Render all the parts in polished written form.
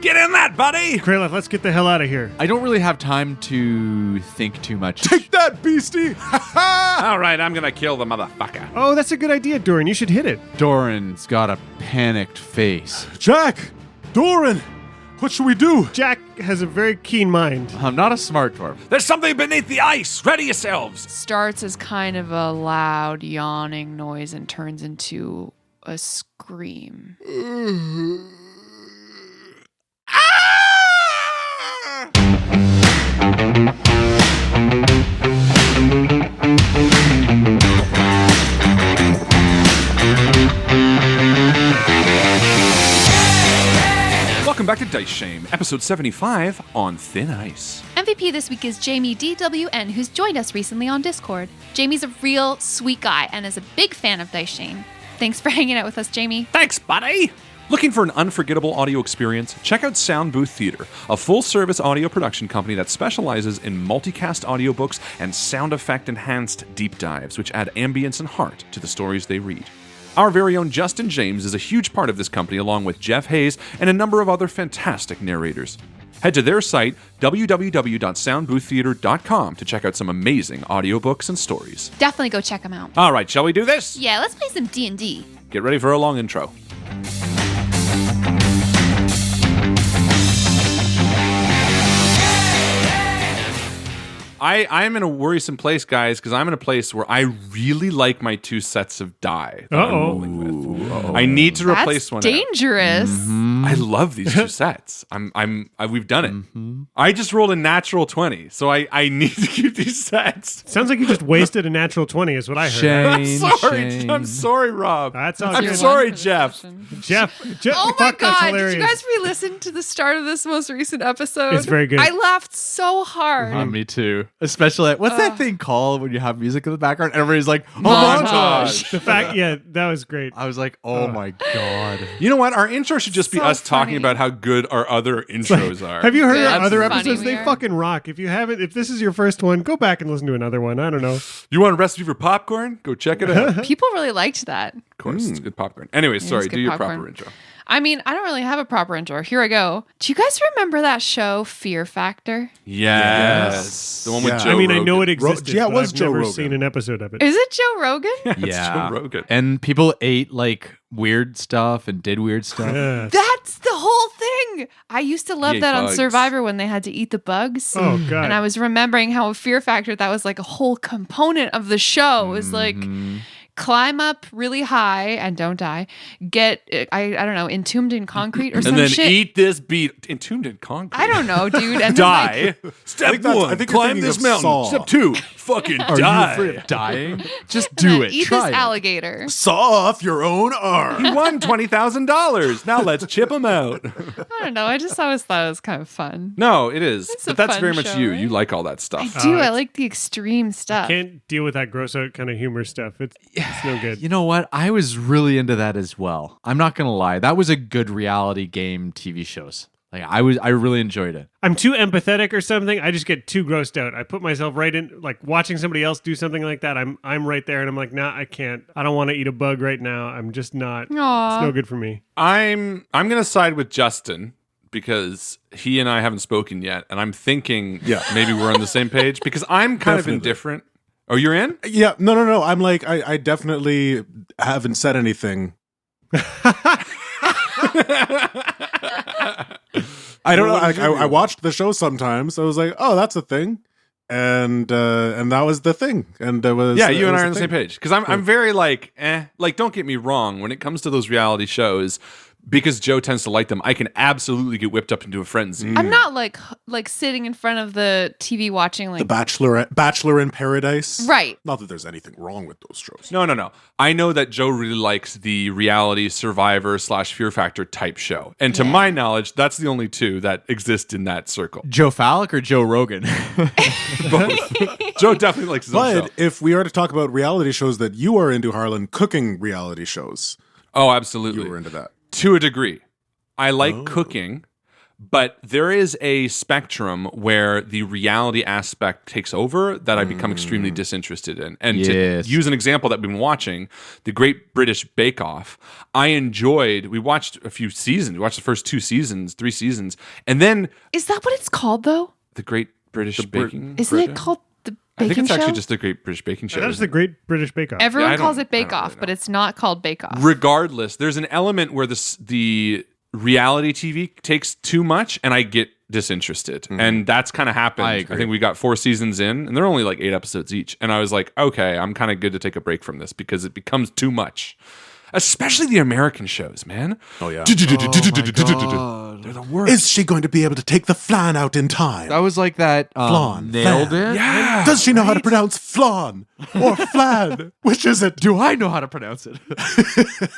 Get in that, buddy! Crayloth, let's get the hell out of here. I don't really have time to think too much. Take that, beastie! All right, I'm gonna kill the motherfucker. Oh, that's a good idea, Dorian. You should hit it. Doran's got a panicked face. Jack! Dorian! What should we do? Jack has a very keen mind. I'm not a smart dwarf. There's something beneath the ice. Ready yourselves. Starts as kind of a loud yawning noise and turns into a scream. Welcome back to Dice Shame, episode 75 on Thin Ice. MVP this week is Jamie DWN, who's joined us recently on Discord. Jamie's a real sweet guy and is a big fan of Dice Shame. Thanks for hanging out with us, Jamie. Thanks, buddy! Looking for an unforgettable audio experience? Check out Sound Booth Theater, a full-service audio production company that specializes in multicast audiobooks and sound effect-enhanced deep dives, which add ambience and heart to the stories they read. Our very own Justin James is a huge part of this company, along with Jeff Hayes and a number of other fantastic narrators. Head to their site, www.soundbooththeater.com, to check out some amazing audiobooks and stories. Definitely go check him out. All right, shall we do this? Yeah, let's play some D&D. Get ready for a long intro. I'm in a worrisome place, guys, because I'm in a place where I really like my two sets of die that I'm rolling with. I need to replace That's one. dangerous. I love these two sets. We've done it. I just rolled a natural 20, so I need to keep these sets. Sounds like you just wasted a natural 20 is what I heard. I'm sorry, Rob. That's all I'm good. sorry, Jeff. Jeff, Oh my fuck, that's god, hilarious. did you guys re-listen to the start of this most recent episode? It's very good. I laughed so hard. Me too. Especially, what's that thing called when you have music in the background? Everybody's like, oh, Montage. The fact, yeah, that was great. I was like, oh my God. You know what? Our intro should just be So us talking funny. about how good our other intros are. Have you heard That's our other funny, episodes? They we are. fucking rock. If you haven't, if this is your first one, go back and listen to another one. I don't know. You want a recipe for popcorn? Go check it out. Of People really liked that. course, it's good popcorn. Anyway, sorry, good do your popcorn. proper intro. I mean, I don't really have a proper intro. Here I go. Do you guys remember that show, Fear Factor? Yes. The one with Yeah. Joe I mean, I Rogan. know it existed. Yeah, it but was I've Joe never Rogan. seen an episode of it. Is it Joe Rogan? It's Joe Rogan. And people ate like weird stuff and did weird stuff. Yeah. That's the whole thing. I used to love He ate that on bugs. Survivor when they had to eat the bugs. Oh god. And I was remembering how Fear Factor, that was like a whole component of the show. It was like climb up really high and don't die. Get, I don't know, entombed in concrete or And some then shit. eat this beat. Entombed in concrete. I don't know, dude. And then, Die. like, Step think that's- one, I think you're climb thinking this of mountain. Saw. Step two, fucking Are die. you afraid of dying? Just and do then it. eat Try this it. alligator. Saw off your own arm. He won $20,000. Now let's chip him out. I don't know. I just always thought it was kind of fun. No, it is. It's But a that's fun very much show, you. right? You like all that stuff. I do. I it's- like the extreme stuff. Can't deal with that gross out kind of humor stuff. It's no good. You know what? I was really into that as well. I'm not gonna lie. That was a good reality game TV shows. Like I really enjoyed it. I'm too empathetic or something. I just get too grossed out. I put myself right in, like watching somebody else do something like that. I'm right there, and I'm like, nah, I can't. I don't want to eat a bug right now. I'm just not. Aw. It's no good for me. I'm gonna side with Justin because he and I haven't spoken yet, and I'm thinking maybe we're on the same page because I'm kind of Definitely. indifferent. Oh, you're in? Yeah, no. I'm like, I definitely haven't said anything. I don't know. What did you I do? watched the show sometimes. I was like, oh, that's a thing, and that was the thing. And it was Yeah, you it and was I are the on the same thing. page because I'm very like, like don't get me wrong. When it comes to those reality shows, because Joe tends to like them, I can absolutely get whipped up into a frenzy. I'm not like sitting in front of the TV watching like The Bachelor in Paradise. right. Not that there's anything wrong with those shows. No. I know that Joe really likes the reality Survivor / Fear Factor type show. And to my knowledge, that's the only two that exist in that circle. Joe Fallick or Joe Rogan? Both. Joe definitely likes his own show. But if we are to talk about reality shows that you are into, Harlan, cooking reality shows, Oh, you absolutely. were into that. To a degree. I like cooking, But there is a spectrum where the reality aspect takes over that I become extremely disinterested in. And Yes. to use an example that we've been watching, the Great British Bake Off, we watched a few seasons. We watched the first 3 seasons. And then Is that what it's called, though? the Great British Baking Isn't Britain? it called the I think Baking it's Show? actually just the Great British Baking Show. That's the Great British Bake Off. Everyone I calls don't- it Bake I don't Off, really but know. it's not called Bake Off. Regardless, there's an element where the reality TV takes too much and I get disinterested. And that's kind of happened. I I agree. think we got 4 seasons in and they're only like 8 episodes each. And I was like, okay, I'm kind of good to take a break from this because it becomes too much. Especially the American shows, man. Oh, yeah. They're the worst. Is she going to be able to take the flan out in time? That was like that. Flan. Nailed Fan. it. Yeah. Does she know how to pronounce flan or flan? Which is it? Do I know how to pronounce it?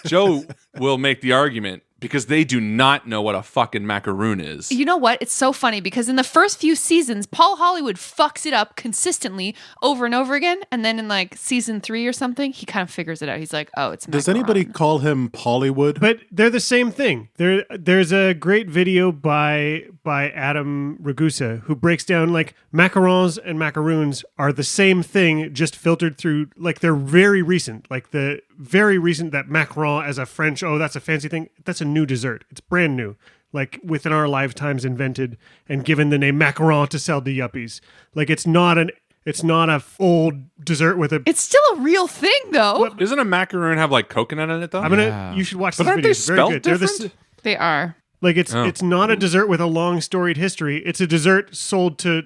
Joe will make the argument because they do not know what a fucking macaroon is. You know what? It's so funny because in the first few seasons, Paul Hollywood fucks it up consistently over and over again. And then in like season 3 or something, he kind of figures it out. He's like, oh, it's Does macaron. anybody call him Pollywood? But they're the same thing. There's a great video by Adam Ragusa who breaks down like macarons and macaroons are the same thing, just filtered through like they're very recent. Like the very recent that macaron as a French, oh, that's a fancy thing. That's a new dessert. It's brand new. Like within our lifetimes invented and given the name macaron to sell to yuppies. Like it's not a old dessert with a. It's still a real thing, though. Doesn't a macaroon have like coconut in it though? You should watch But this aren't video. they It's very spelled good. They're the different? They are. Like it's Oh. it's not a dessert with a long storied history. It's a dessert sold to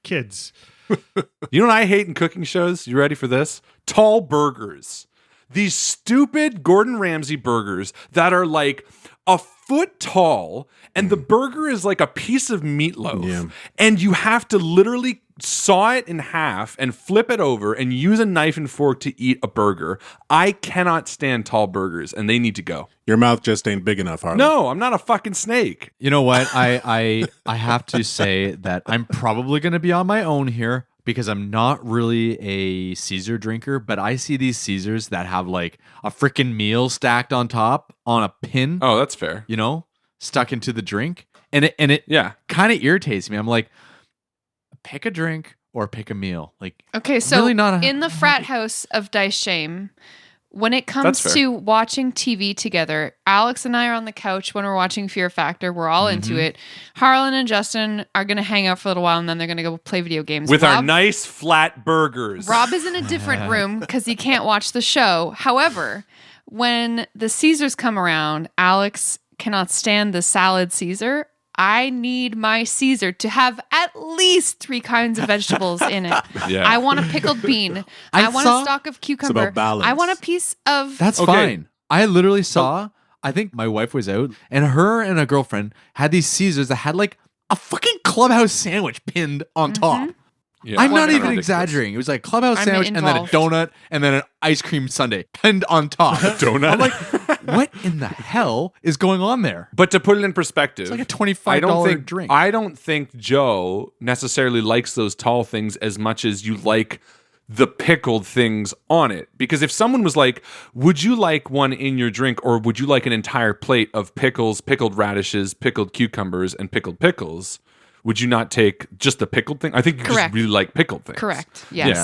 kids. You know what I hate in cooking shows? You ready for this? Tall burgers. These stupid Gordon Ramsay burgers that are like a foot tall and the burger is like a piece of meatloaf. Yeah. And you have to literally saw it in half and flip it over and use a knife and fork to eat a burger. I cannot stand tall burgers and they need to go. Your mouth just ain't big enough, Harlan. No, I'm not a fucking snake. You know what? I have to say that I'm probably going to be on my own here because I'm not really a Caesar drinker, but I see these Caesars that have like a freaking meal stacked on top on a pin, Oh, that's fair. you know, stuck into the drink. And it Yeah. kind of irritates me. I'm like, pick a drink or pick a meal. Like, Okay, so Really not a- in the frat house of Dice Shame, when it comes That's fair. to watching TV together, Alex and I are on the couch when we're watching Fear Factor. We're all into it. Harlan and Justin are going to hang out for a little while and then they're going to go play video games. With our Rob- nice flat burgers. Rob is in a different room because he can't watch the show. However, when the Caesars come around, Alex cannot stand the salad Caesar. I need my Caesar to have at least 3 kinds of vegetables in it. Yeah. I want a pickled bean. I want saw- a stalk of cucumber. about balance. I want a piece of. that's Okay. fine. I literally saw, I think my wife was out and her and a girlfriend had these Caesars that had like a fucking clubhouse sandwich pinned on top. Yeah. I'm not Kinda even ridiculous. exaggerating. It was like clubhouse I'm sandwich and then a involved. donut and then an ice cream sundae pinned on top. Donut. I'm like, what in the hell is going on there? But to put it in perspective, It's like a I don't $25 think, drink. I don't think Joe necessarily likes those tall things as much as you like the pickled things on it. Because if someone was like, would you like one in your drink or would you like an entire plate of pickles, pickled radishes, pickled cucumbers, and pickled pickles? Would you not take just the pickled thing? I think you Correct. just really like pickled things. Correct. Yes.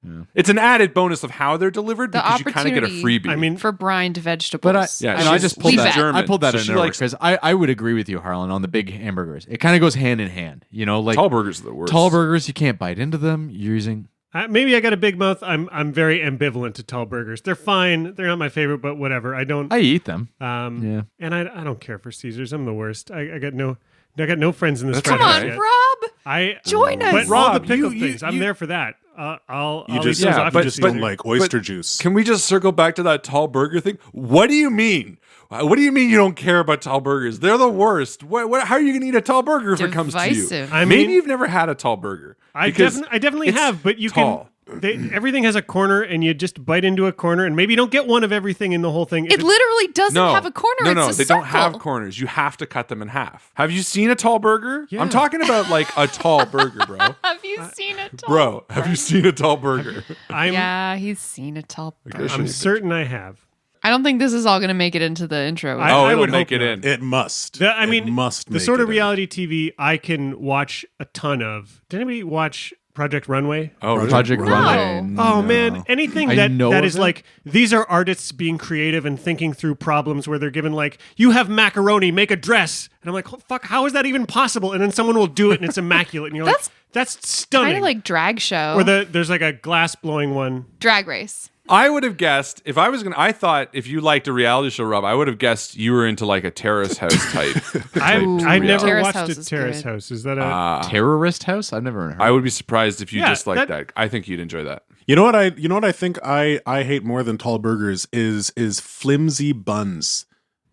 Yeah. It's an added bonus of how they're delivered The because you kind of get a opportunity- freebie. I mean, For brined vegetables. But Yeah, and I she's- just pulled she's that. German, I pulled that so in she there likes- because I would agree with you, Harlan, on the big hamburgers. It kind of goes hand in hand. You know, like tall burgers are the worst. tall burgers, you can't bite into them. You're using. Maybe I got a big mouth. I'm very ambivalent to tall burgers. They're fine. They're not my favorite, but whatever. I don't. I eat them. And I don't care for Caesars. I'm the worst. I got no friends in this. That's frat Come house on, yet. Rob. Join us. But all Rob, the pickled you- things, I'm you- there for that. I'll You eat just, those yeah, off but- of just Caesar. don't like oyster juice. Can we just circle back to that tall burger thing? What do you mean? What do you mean you don't care about tall burgers? They're the worst. How are you going to eat a tall burger if it comes to you? Divisive. I Maybe mean- you've never had a tall burger. I because definitely it's have, but you tall. everything has a corner, and you just bite into a corner, and maybe you don't get one of everything in the whole thing. If It literally doesn't No, have a corner. No, it's a they circle. don't have corners. You have to cut them in half. Have you seen a tall burger? Yeah. I'm talking about like a tall burger, bro. Have you seen it? Bro, have you seen a tall burger? I'm Yeah, he's seen a tall burger. I'm certain I have. I don't think this is all going to make it into the intro. I it'll would make hope it not. in. It must. It must. the make sort of it in. reality TV I can watch a ton of. Did anybody watch Project Runway? Oh, Project No. Runway. Oh No. man, anything I that know that of is it. like these are artists being creative and thinking through problems where they're given like you have macaroni, make a dress, and I'm like, oh, fuck, how is that even possible? And then someone will do it and it's immaculate, and you're like, that's stunning. Kind of like drag show. or there's like a glass blowing one. Drag Race. I would have guessed if I was gonna. I thought if you liked a reality show, Rob, I would have guessed you were into like a terrace house type. I never Terrace watched House a is Terrace good. House. Is that a Terrorist House? I've never heard. I would be surprised if you Yeah, just like that- that. I think you'd enjoy that. You know what I think I hate more than tall burgers is flimsy buns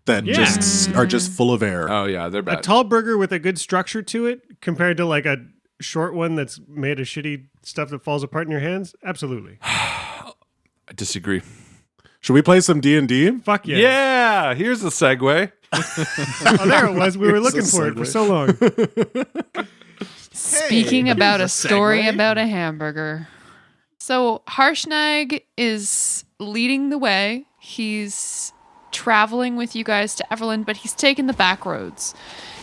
that Yeah. just are just full of air. Oh yeah, they're a bad. tall burger with a good structure to it compared to like a short one that's made of shitty stuff that falls apart in your hands? Absolutely. I disagree. Should we play some D&D? Fuck yeah. Yeah, here's the segue. Oh, there it was. We were looking for it for so long. Speaking about a a story segue. about a hamburger. So Harshnik is leading the way. He's traveling with you guys to Everland, but he's taking the back roads.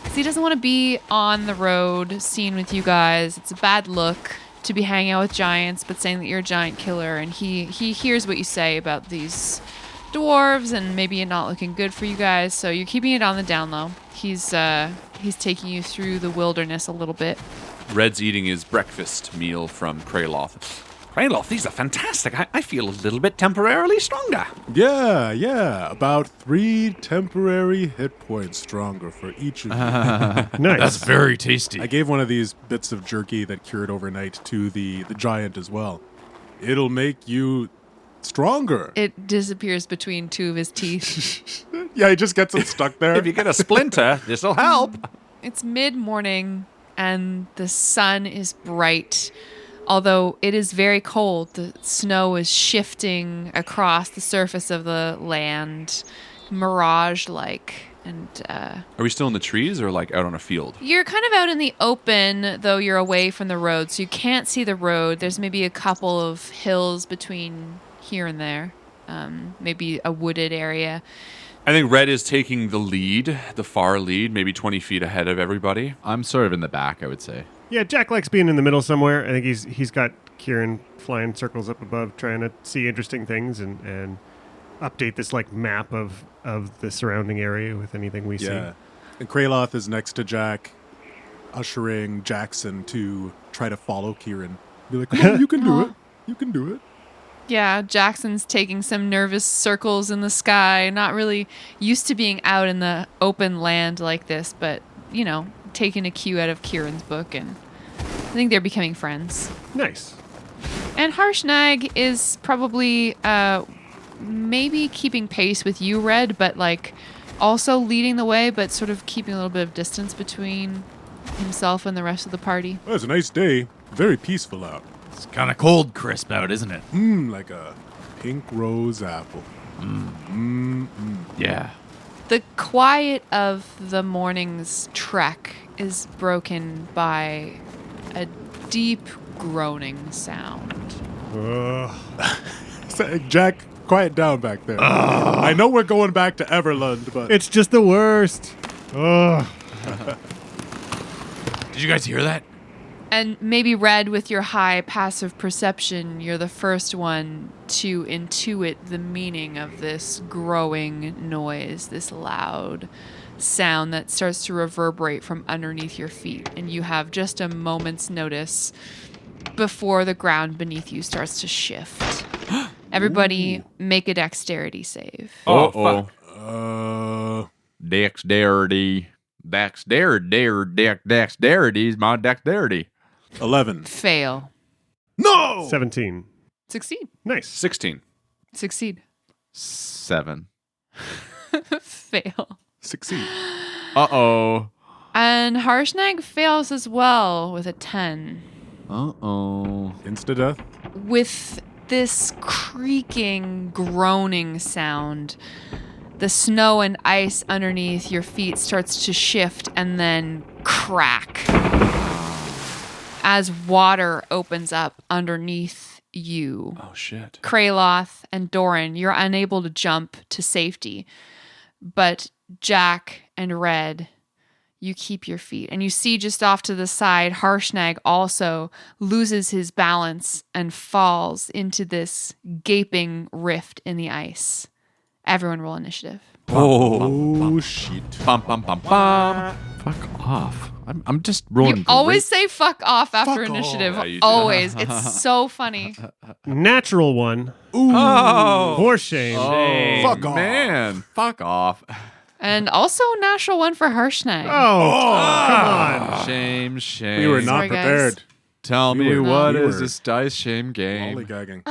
Because he doesn't want to be on the road seen with you guys. It's a bad look to be hanging out with giants, but saying that you're a giant killer. And he hears what you say about these dwarves and maybe it not looking good for you guys. So you're keeping it on the down low. He's taking you through the wilderness a little bit. Red's eating his breakfast meal from Crayloth. Crayloth, these are fantastic. I feel a little bit temporarily stronger. Yeah. About 3 temporary hit points stronger for each of you. Nice. That's very tasty. I gave one of these bits of jerky that cured overnight to the giant as well. It'll make you stronger. It disappears between two of his teeth. Yeah, he just gets it stuck there. If you get a splinter, this'll help. It's mid-morning and the sun is bright. Although it is very cold, the snow is shifting across the surface of the land, mirage-like. And Are we still in the trees or like out on a field? you're kind of out in the open, though you're away from the road, so you can't see the road. There's maybe a couple of hills between here and there, maybe a wooded area. I think Red is taking the lead, the far lead, maybe 20 feet ahead of everybody. I'm sort of in the back, I would say. Yeah, Jack likes being in the middle somewhere. I think he's got Kieran flying circles up above, trying to see interesting things and update this like map of the surrounding area with anything we Yeah. And Crayloth is next to Jack, ushering Jackson to try to follow Kieran. Be like, come on, you can do it. You can do it. Yeah, Jackson's taking some nervous circles in the sky, not really used to being out in the open land like this, but, you know, taking a cue out of Kieran's book, and I think they're becoming friends. see. Nice. And Harshnag is probably maybe keeping pace with you, Red, but like also leading the way, but sort of keeping a little bit of distance between himself and the rest of the party. Well, it's a nice day. Very peaceful out. It's kind of cold crisp out, isn't it? Like a pink rose apple. Yeah. The quiet of the morning's trek is broken by a deep groaning sound. Jack, quiet down back there. I know we're going back to Everland, but It's just the worst. Ugh. Did you guys hear that? And maybe Red, with your high passive perception, you're the first one to intuit the meaning of this growing noise, this loud sound that starts to reverberate from underneath your feet. And you have just a moment's notice before the ground beneath you starts to shift. Everybody make a dexterity save. Oh, fuck. Dexterity. Dexterity is my dexterity. 11. Fail. No! 17. Succeed. Nice. 16. Succeed. 7. Fail. Succeed. Uh-oh. And Harshnag fails as well with a 10. Uh-oh. Insta-death? With this creaking, groaning sound, the snow and ice underneath your feet starts to shift and then crack as water opens up underneath you. Oh, shit. Crayloth and Dorian, you're unable to jump to safety. But Jack and Red, you keep your feet. And you see just off to the side, Harshnik also loses his balance and falls into this gaping rift in the ice. Everyone roll initiative. Oh, shit. Bum, bum, bum, bum. Fuck off. I'm just rolling. You always say fuck off after Fuck initiative. off. Yeah, you do. Always. It's so funny. Natural one. Oh. For shame. Oh, Fuck off. man. Fuck off. And also natural one for Harshnik. Come on. Shame, shame. We were not Sorry, guys. prepared. Tell We me were- what we is were this dice shame game? Lollygagging.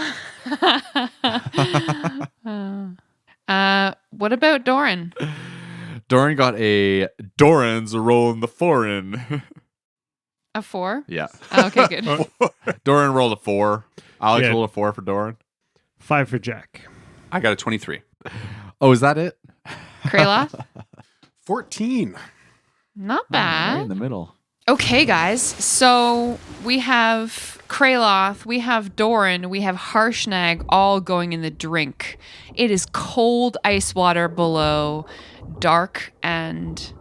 What about Doran? Dorian got a Doran's rolling the foreign. A 4? Yeah. Oh, okay, good. Dorian rolled a 4. Alex Yeah. rolled a 4 for Dorian. 5 for Jack. I got a 23. Oh, is that it? Krayloth? 14. Not Right bad. in the middle. Okay, guys. So we have Crayloth, we have Doran, we have Harshnig all going in the drink. It is cold ice water below, dark and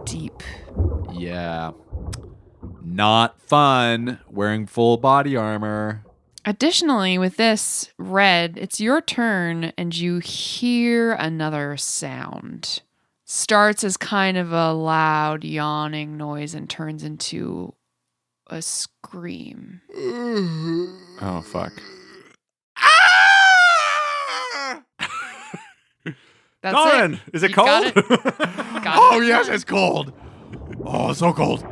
deep. Yeah. Not fun wearing full body armor. Additionally, with this, Red, it's your turn and you hear another sound. Starts as kind of a loud yawning noise and turns into a scream. Oh, fuck. That's Doran, it. is it You cold? got it. Got Oh, it. yes, it's cold. Oh, it's so cold.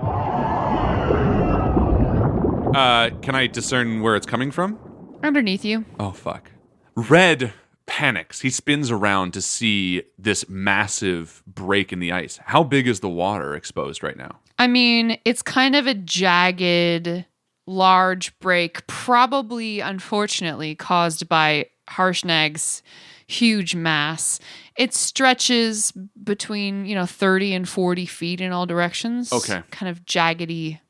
Can I discern where it's coming from? Underneath you. Oh, fuck. Red panics. He spins around to see this massive break in the ice. How big is the water exposed right now? I mean, it's kind of a jagged, large break, probably, unfortunately, caused by Harshnag's huge mass. It stretches between, 30 and 40 feet in all directions. Okay. Kind of jaggedy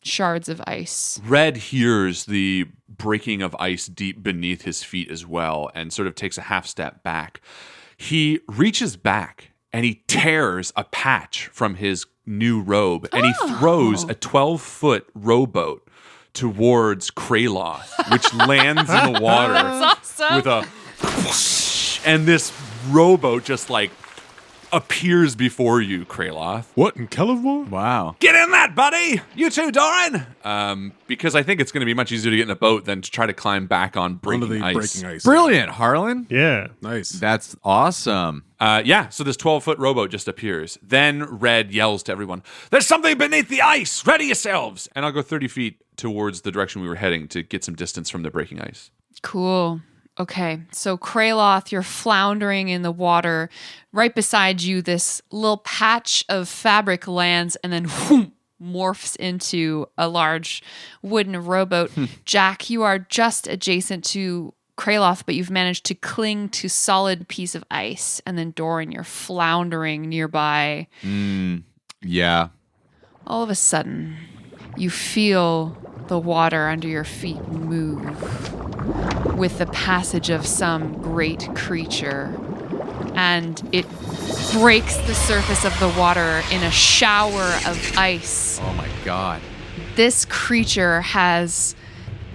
shards of ice. Red hears the breaking of ice deep beneath his feet as well and sort of takes a half step back. He reaches back and he tears a patch from his new robe and he throws a 12-foot rowboat towards Crayloth, which lands in the water That's awesome. with a and this rowboat just like appears before you, Crayloth. What in Kelevor? Wow. Get in that, buddy! You too, Dorian! Because I think it's going to be much easier to get in a boat than to try to climb back on Onto breaking the ice. breaking ice. Brilliant, Harlan. Yeah. Nice. That's awesome. So this 12-foot rowboat just appears. Then Red yells to everyone, "There's something beneath the ice! Ready yourselves!" And I'll go 30 feet towards the direction we were heading to get some distance from the breaking ice. Cool. Okay, so Crayloth, you're floundering in the water. Right beside you, this little patch of fabric lands and then whoom, morphs into a large wooden rowboat. Jack, you are just adjacent to Crayloth, but you've managed to cling to solid piece of ice. And then Dorian, you're floundering nearby. Yeah. All of a sudden, you feel the water under your feet move with the passage of some great creature, and it breaks the surface of the water in a shower of ice. Oh my God. This creature has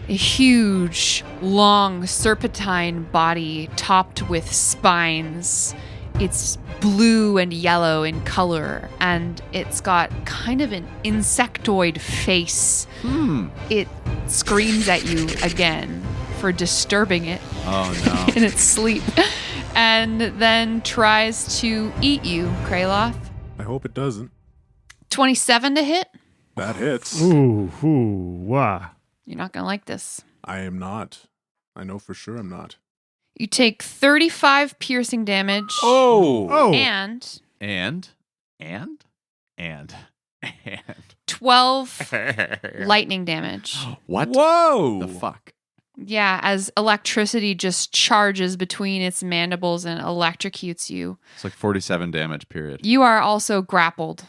a huge, long, serpentine body topped with spines. It's blue and yellow in color, and it's got kind of an insectoid face. It screams at you again for disturbing it Oh no. in its sleep, and then tries to eat you, Crayloth. I hope it doesn't. 27 to hit. That hits. Ooh, wah. You're not going to like this. I am not. I know for sure I'm not. You take 35 piercing damage Oh. and And 12 lightning damage. what Whoa! the fuck? Yeah, as electricity just charges between its mandibles and electrocutes you. It's like 47 damage period. You are also grappled.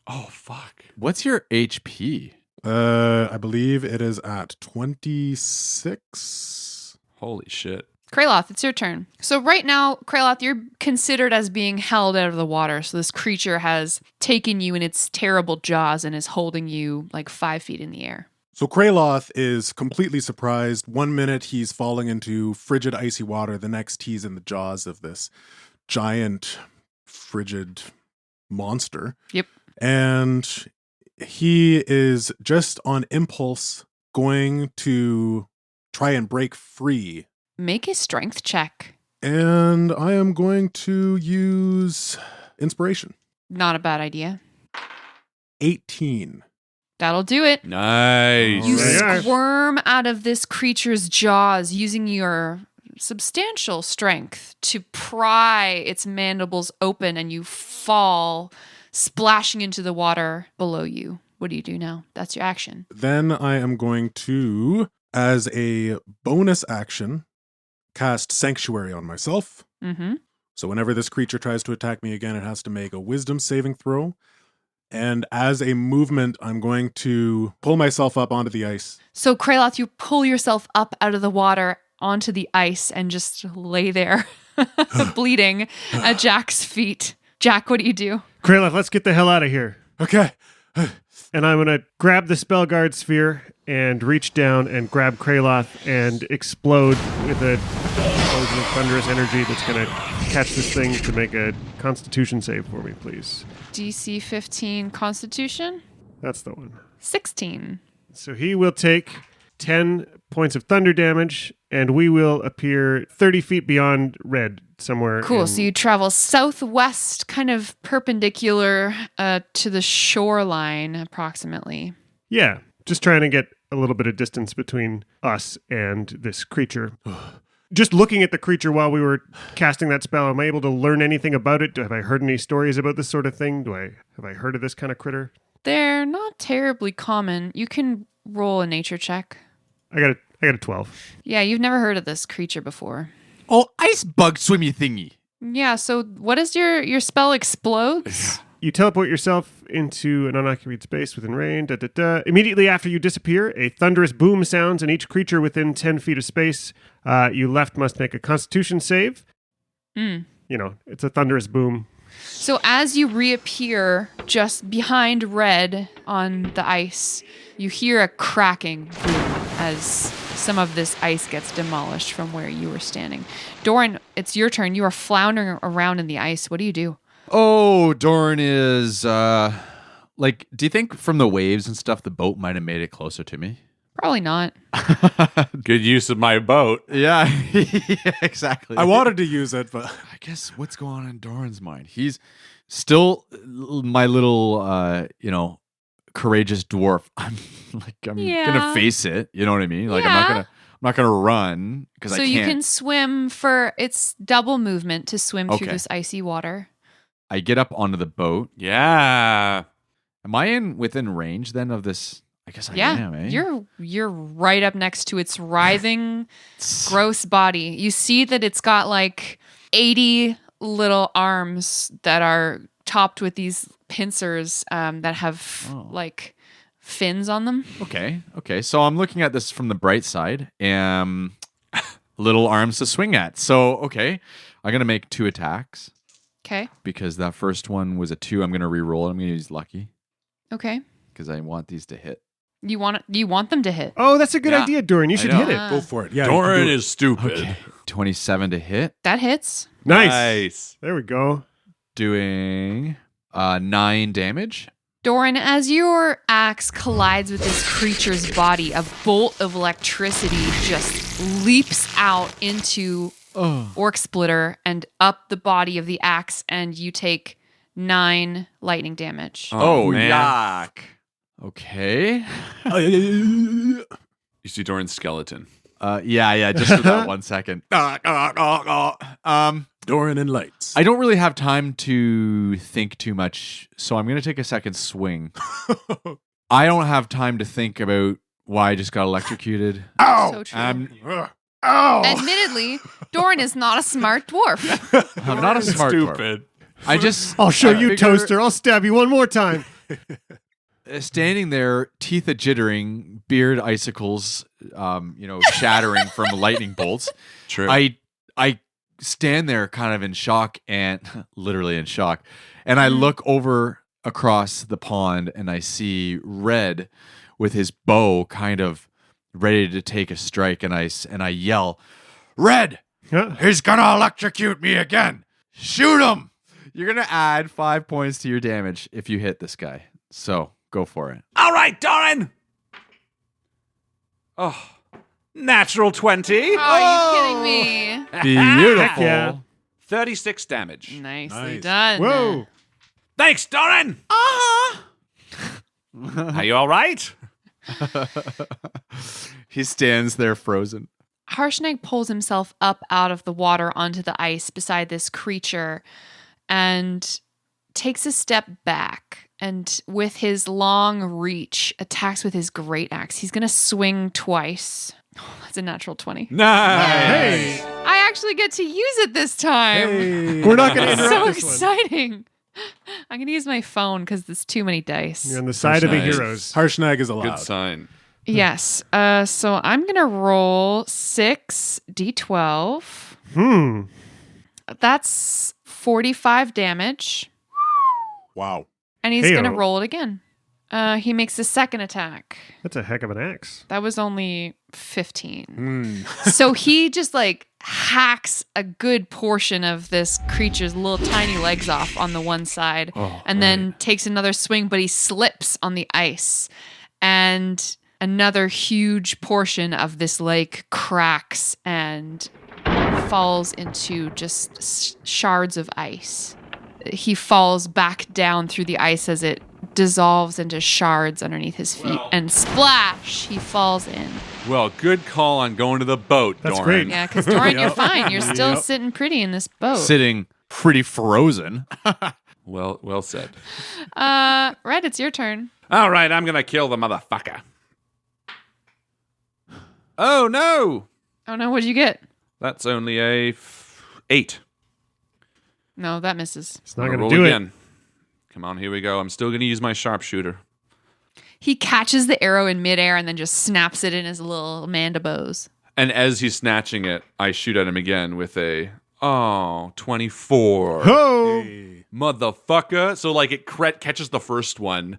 Oh, fuck. What's your HP? I believe it is at 26. Holy shit. Crayloth, it's your turn. So right now, Crayloth, you're considered as being held out of the water. So this creature has taken you in its terrible jaws and is holding you like 5 feet in the air. So Crayloth is completely surprised. 1 minute he's falling into frigid, icy water. The next he's in the jaws of this giant, frigid monster. Yep. And he is just on impulse going to try and break free. Make a strength check. And I am going to use inspiration. Not a bad idea. 18. That'll do it. Nice. You Alright. squirm out of this creature's jaws using your substantial strength to pry its mandibles open, and you fall, splashing into the water below you. What do you do now? That's your action. Then I am going to, as a bonus action, cast Sanctuary on myself. Mm-hmm. So whenever this creature tries to attack me again, it has to make a wisdom saving throw. And as a movement, I'm going to pull myself up onto the ice. So, Crayloth, you pull yourself up out of the water onto the ice and just lay there, bleeding at Jack's feet. Jack, what do you do? Krayloth, let's get the hell out of here. Okay. And I'm going to grab the spell guard sphere and reach down and grab Crayloth and explode with a explosion of thunderous energy that's going to catch this thing to make a constitution save for me, please. DC 15 Constitution? That's the one. 16. So he will take 10 points of thunder damage, and we will appear 30 feet beyond red somewhere. Cool. So you travel southwest, kind of perpendicular to the shoreline, approximately. Yeah, just trying to get a little bit of distance between us and this creature. Just looking at the creature while we were casting that spell, am I able to learn anything about it? Have I heard any stories about this sort of thing? Have I heard of this kind of critter? They're not terribly common. You can roll a nature check. I got a 12. Yeah, you've never heard of this creature before. Oh, Icebug swimmy thingy. Yeah, so what is your spell explodes? You teleport yourself into an unoccupied space within range. Immediately after you disappear, a thunderous boom sounds, and each creature within 10 feet of space you left must make a constitution save. You know, it's a thunderous boom. So as you reappear just behind Red on the ice, you hear a cracking boom as some of this ice gets demolished from where you were standing. Dorian, it's your turn. You are floundering around in the ice. What do you do? Oh, Dorian is, do you think from the waves and stuff, the boat might have made it closer to me? Probably not. Good use of my boat. Yeah, yeah, exactly. I wanted to use it, but I guess what's going on in Dorian's mind? He's still my little, courageous dwarf. I'm gonna face it. You know what I mean? Like Yeah. I'm not gonna run because I So can't. you can swim it's double movement to swim through Okay. this icy water. I get up onto the boat. Yeah. Am I within range then of this? I guess I am. Eh? You're right up next to its writhing, gross body. You see that it's got like 80 little arms that are topped with these pincers that have like fins on them. Okay. So I'm looking at this from the bright side. Little arms to swing at. So I'm gonna make 2 attacks. Okay. Because that first one was a 2. I'm gonna re-roll it. I'm gonna use lucky Okay. because I want these to hit. You want them to hit. Oh, that's a good Yeah. idea, Dorian. You should know. hit it. go for it. Yeah, you can Dorian do it. is stupid. Okay. 27 to hit. That hits. Nice. There we go. Doing 9 damage. Dorian, as your axe collides with this creature's body, a bolt of electricity just leaps out into Orc Splitter and up the body of the axe, and you take 9 lightning damage. Oh, man. yuck. Okay. You see Dorian's skeleton. Yeah, just for that 1 second. Dorian and lights. I don't really have time to think too much, so I'm going to take a second swing. I don't have time to think about why I just got electrocuted. So true. I'm Admittedly, Dorian is not a smart dwarf. I'm not a smart dwarf. Stupid. I just I'll show you, figure- Toaster. I'll stab you one more time. standing there, teeth a jittering, beard icicles, shattering from lightning bolts. True. I stand there kind of in shock and literally in shock. And I look over across the pond and I see Red with his bow kind of ready to take a strike. And I yell, Red, he's going to electrocute me again. Shoot him. You're going to add 5 points to your damage if you hit this guy. So go for it. All right, Dorian. Oh, natural 20. Oh, are you kidding me? Beautiful. Yeah. 36 damage. Nicely Nice. done. Whoa. Thanks, Dorian. Are you all right? He stands there frozen. Harshnik pulls himself up out of the water onto the ice beside this creature and takes a step back, and with his long reach attacks with his great axe. He's going to swing twice. Oh, that's a natural 20. Nice. Hey. I actually get to use it this time. We're not going to It's interrupt so this one. exciting. I'm going to use my phone because there's too many dice. You're on the side of the Nice. heroes. Harshnag is allowed. Good sign. Yes. So I'm going to roll 6d12. That's 45 damage. Wow. And he's Heyo. going to roll it again. He makes a second attack. That's a heck of an axe. That was only 15. So he just like hacks a good portion of this creature's little tiny legs off on the one side and then takes another swing, but he slips on the ice. And another huge portion of this lake cracks and falls into just shards of ice. He falls back down through the ice as it dissolves into shards underneath his feet, and splash, he falls in. Well, good call on going to the boat, That's Dorian. great. Yeah, because Dorian, you're Yep. fine. You're still Yep. sitting pretty in this boat. Sitting pretty frozen. Well said. Red, it's your turn. All right, I'm going to kill the motherfucker. Oh, no. Oh no, what'd you get? That's only a 8. No, that misses. It's not I'm going gonna to roll do again. Come on, here we go. I'm still going to use my sharpshooter. He catches the arrow in midair and then just snaps it in his little mandibles. And as he's snatching it, I shoot at him again with a 24. it. Oh! Motherfucker. So like it catches the first one,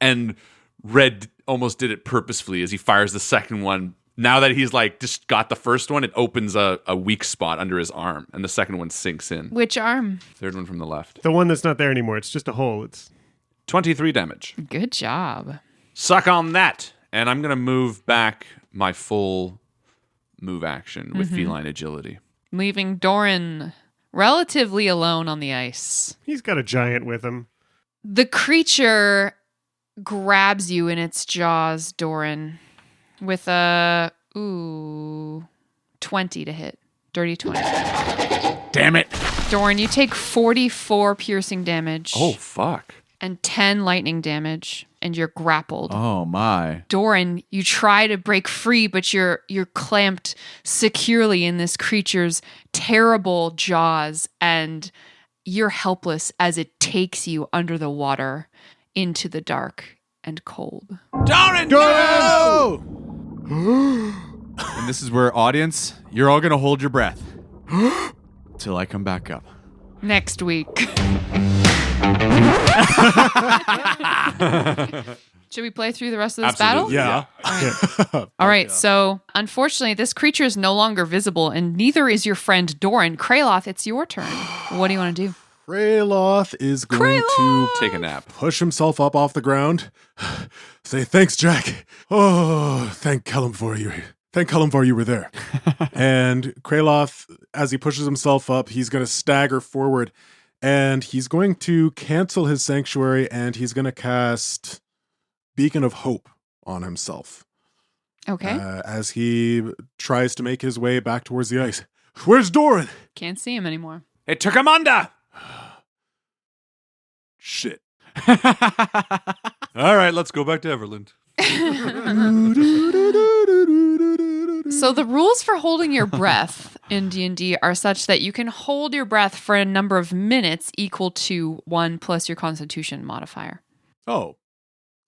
and Red almost did it purposefully as he fires the second one. Now that he's like just got the first one, it opens a weak spot under his arm, and the second one sinks in. Which arm? Third one from the left. The one that's not there anymore. It's just a hole. It's 23 damage. Good job. Suck on that. And I'm going to move back my full move action with feline agility. Leaving Doran relatively alone on the ice. he's got a giant with him. The creature grabs you in its jaws, Doran, with a 20 to hit. Dirty 20. Damn it. Doran, you take 44 piercing damage Oh, fuck. and 10 lightning damage, and you're grappled. Oh, my. Doran, you try to break free, but you're clamped securely in this creature's terrible jaws, and you're helpless as it takes you under the water into the dark and cold. Dorian! Go! And this is where, audience, you're all going to hold your breath till I come back up. Next week. Should we play through the rest of this battle? Yeah. All right, so unfortunately, this creature is no longer visible, and neither is your friend Doran. Crayloth, it's your turn. What do you want to do? Crayloth is going to Take a nap. push himself up off the ground. Say, thanks, Jack. Oh, thank Kalimvor you were there. And Crayloth, as he pushes himself up, he's going to stagger forward, and he's going to cancel his sanctuary, and he's going to cast Beacon of Hope on himself. Okay. As he tries to make his way back towards the ice. Where's Doran? Can't see him anymore. It took him under. Shit. All right, let's go back to Everland. So the rules for holding your breath in D&D are such that you can hold your breath for a number of minutes equal to 1 plus your constitution modifier. Oh,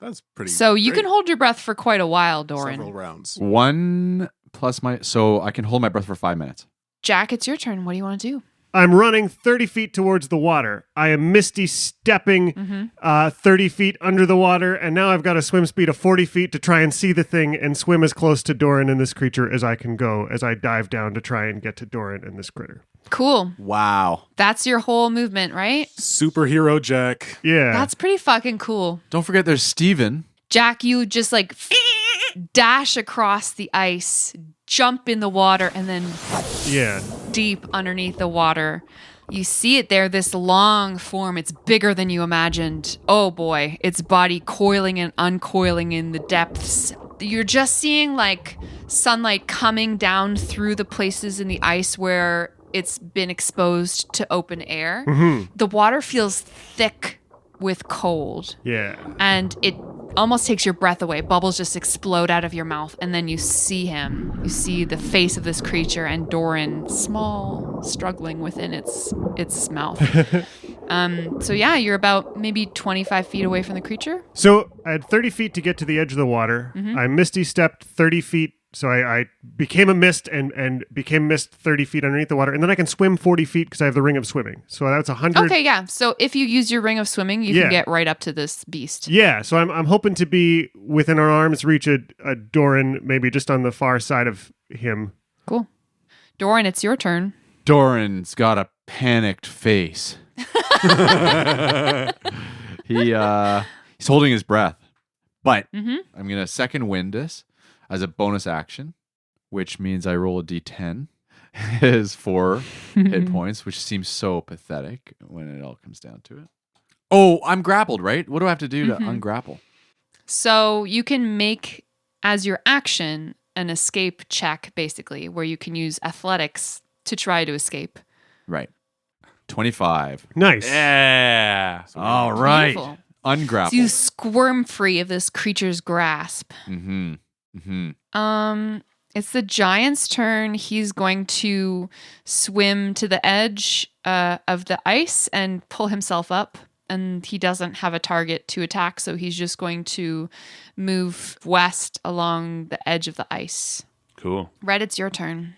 That's pretty. So you great. can hold your breath for quite a while, Doran. Several rounds. 1 plus so I can hold my breath for 5 minutes. Jack, it's your turn. What do you want to do? I'm running 30 feet towards the water. I am misty stepping 30 feet under the water, and now I've got a swim speed of 40 feet to try and see the thing and swim as close to Doran and this creature as I can go as I dive down to try and get to Doran and this critter. Cool. Wow. That's your whole movement, right? Superhero Jack. Yeah. That's pretty fucking cool. Don't forget there's Steven. Jack, you just like dash across the ice, jump in the water, and then deep underneath the water. You see it there, this long form. It's bigger than you imagined. Oh boy, its body coiling and uncoiling in the depths. You're just seeing like sunlight coming down through the places in the ice where it's been exposed to open air. The water feels thick with cold. Yeah. And it almost takes your breath away. Bubbles just explode out of your mouth, and then you see him. You see the face of this creature, and Doran, small, struggling within its mouth. So yeah, you're about maybe 25 feet away from the creature. So I had 30 feet to get to the edge of the water. I misty stepped 30 feet. So I became a mist and became mist 30 feet underneath the water. And then I can swim 40 feet because I have the ring of swimming. So that's 100. Okay, yeah. So if you use your ring of swimming, you can get right up to this beast. Yeah, so I'm hoping to be within our arm's reach a Doran, maybe just on the far side of him. Cool. Doran, it's your turn. Doran's got a panicked face. He's holding his breath. But I'm going to second wind this as a bonus action, which means I roll a d10. Is 4 hit points, which seems so pathetic when it all comes down to it. Oh, I'm grappled, right? What do I have to do to ungrapple? So you can make, as your action, an escape check, basically, where you can use athletics to try to escape. Right. 25. Nice. Yeah. All right. Beautiful. Ungrapple. So you squirm free of this creature's grasp. It's the giant's turn. He's going to swim to the edge of the ice and pull himself up. And he doesn't have a target to attack, so he's just going to move west along the edge of the ice. Cool. Red, it's your turn.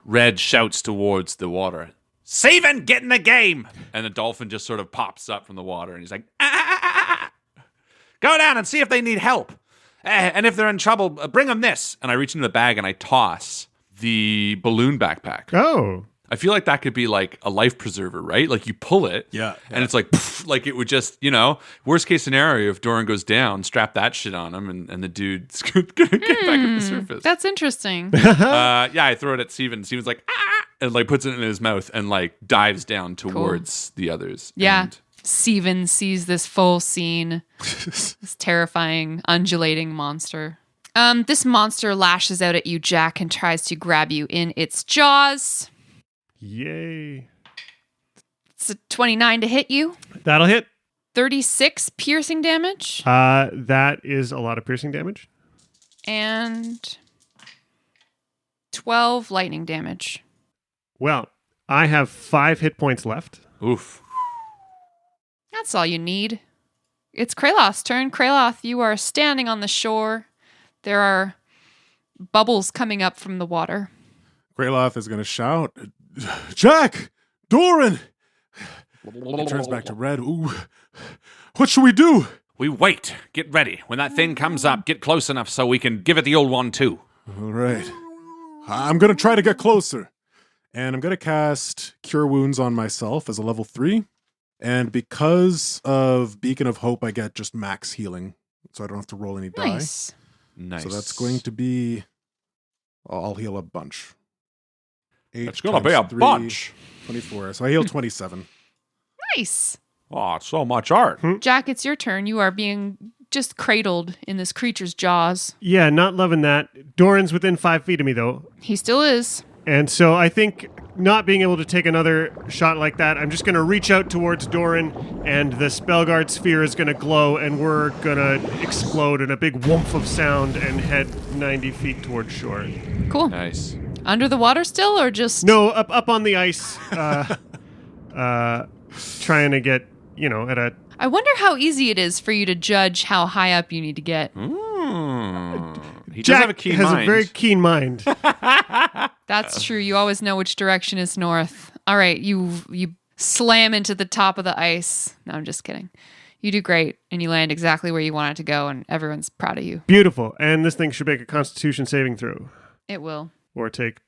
Red shouts towards the water, "Steven, get in the game!" And the dolphin just sort of pops up from the water, and he's like, "Go down and see if they need help. And if they're in trouble, bring them this." And I reach into the bag and I toss the balloon backpack. Oh. I feel like that could be like a life preserver, right? Like you pull it, and it's like, poof, like it would just, worst case scenario, if Dorian goes down, strap that shit on him, and the dude's gonna get back up the surface. That's interesting. I throw it at Steven. Steven's like, and like puts it in his mouth and like dives down towards the others. Yeah. And Steven sees this full scene. This terrifying, undulating monster. This monster lashes out at you, Jack, and tries to grab you in its jaws. Yay. It's a 29 to hit you. That'll hit. 36 piercing damage. That is a lot of piercing damage. And 12 lightning damage. Well, I have 5 hit points left. oof. That's all you need. It's Crayloth's turn. Crayloth, you are standing on the shore. There are bubbles coming up from the water. Crayloth is going to shout, "Jack! Doran!" He turns back to Red. "Ooh, what should we do?" We wait. Get ready. When that thing comes up, get close enough so we can give it the old one too. All right. I'm going to try to get closer. And I'm going to cast Cure Wounds on myself as a level 3. And because of Beacon of Hope, I get just max healing. So I don't have to roll any die. Nice. Nice. So that's going to be... I'll heal a bunch. 8 It's gonna be times a 3, bunch. 24. So I heal 27. Nice. Oh, so much art. Jack, it's your turn. You are being just cradled in this creature's jaws. Yeah, not loving that. Doran's within 5 feet of me, though. He still is. And so I think not being able to take another shot like that, I'm just going to reach out towards Doran, and the Spellguard sphere is going to glow, and we're going to explode in a big whoomph of sound and head 90 feet towards shore. Cool. Nice. Under the water still, or just... No, up on the ice, trying to get at a I wonder how easy it is for you to judge how high up you need to get. He does Jack have a keen has mind. a very keen mind. That's true. You always know which direction is north. All right, you slam into the top of the ice. No, I'm just kidding. You do great, and you land exactly where you want it to go, and everyone's proud of you. Beautiful. And this thing should make a Constitution saving throw, It will. or take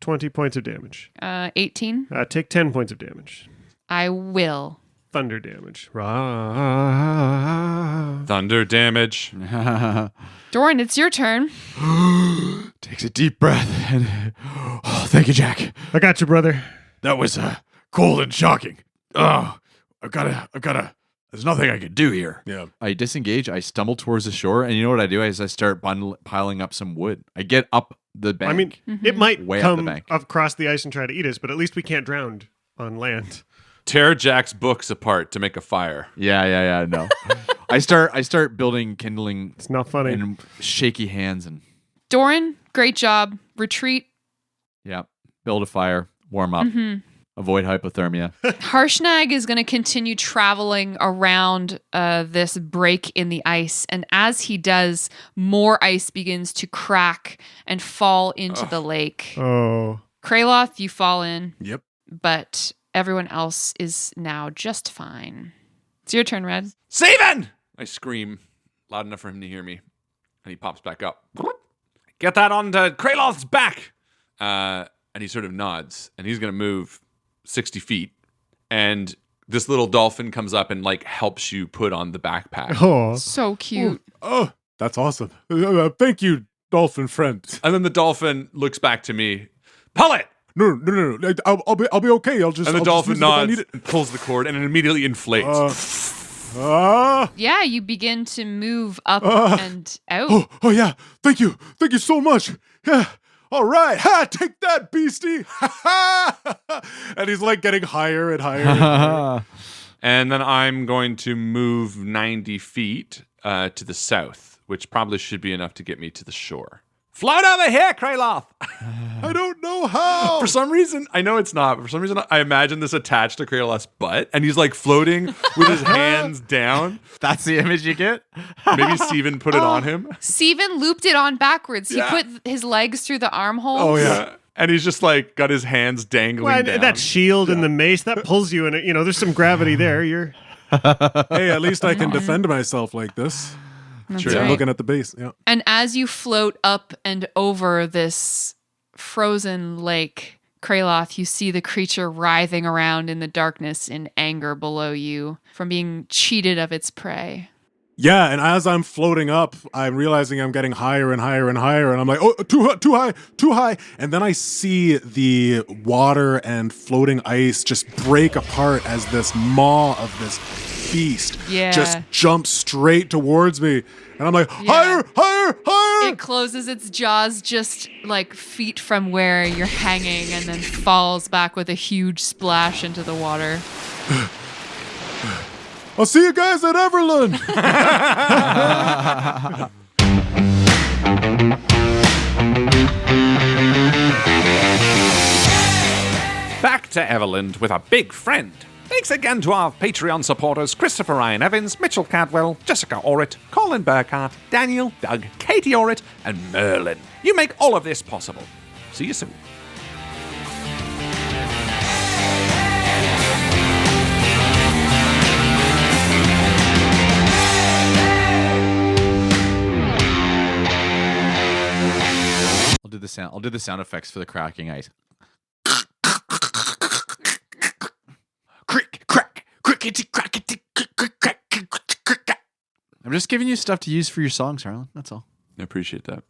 20 points of damage. 18. Take 10 points of damage. I will. Thunder damage. Thunder damage. Dorian, it's your turn. Takes a deep breath and thank you, Jack. I got you, brother. That was cold and shocking. Oh, I've gotta. There's nothing I can do here. Yeah. I disengage. I stumble towards the shore, and you know what I do is I start piling up some wood. I get up the bank. I mean, it might Way up the come bank. across the ice and try to eat us, but at least we can't drown on land. Tear Jack's books apart to make a fire. yeah. No, I start building kindling It's not funny. and shaky hands and Dorian, great job. Retreat. build a fire, warm up, avoid hypothermia. Harshnag is going to continue traveling around this break in the ice. And as he does, more ice begins to crack and fall into the lake. Oh. Crayloth, you fall in, Yep. but everyone else is now just fine. It's your turn, Red. Steven! I scream loud enough for him to hear me. And he pops back up. Get that onto Crayloth's back! And he sort of nods. And he's going to move 60 feet. And this little dolphin comes up and helps you put on the backpack. Oh. So cute. Oh, that's awesome. Thank you, dolphin friend. And then the dolphin looks back to me. Pull it! No. I'll be okay. I'll just. And the I'll just dolphin use it if I nods need it. and pulls the cord and it immediately inflates. Yeah, you begin to move up and out. Oh yeah. Thank you so much. Yeah. All right. Ha! Take that, beastie. And he's getting higher and higher. And higher. And then I'm going to move 90 feet to the south, which probably should be enough to get me to the shore. Float over here, Crayloth! I don't know how. For some reason, I know it's not, but for some reason, I imagine this attached to Crayloth's butt, and he's floating with his hands down. That's the image you get. Maybe Steven put it on him. Steven looped it on backwards. He Yeah. put his legs through the armholes. Oh yeah. And he's just got his hands dangling Well, down. that shield and the mace, that pulls you in it. There's some gravity there. You're Hey, at least I can defend myself like this. That's True. right. Looking at the base. Yeah. And as you float up and over this frozen lake, Crayloth, you see the creature writhing around in the darkness in anger below you from being cheated of its prey. Yeah, and as I'm floating up, I'm realizing I'm getting higher and higher and higher, and I'm like, oh, too high. And then I see the water and floating ice just break apart as this maw of this beast just jumps straight towards me. And I'm like, higher. It closes its jaws just feet from where you're hanging and then falls back with a huge splash into the water. I'll see you guys at Everland. Back to Everland with a big friend. Thanks again to our Patreon supporters Christopher Ryan Evans, Mitchell Cadwell, Jessica Orrit, Colin Burkhart, Daniel, Doug, Katie Orrit, and Merlin. You make all of this possible. See you soon. I'll do the sound effects for the cracking ice. Crick, crack, crickety, crackety, crick, crack, crick, crack. I'm just giving you stuff to use for your songs, Harlan. That's all. I appreciate that.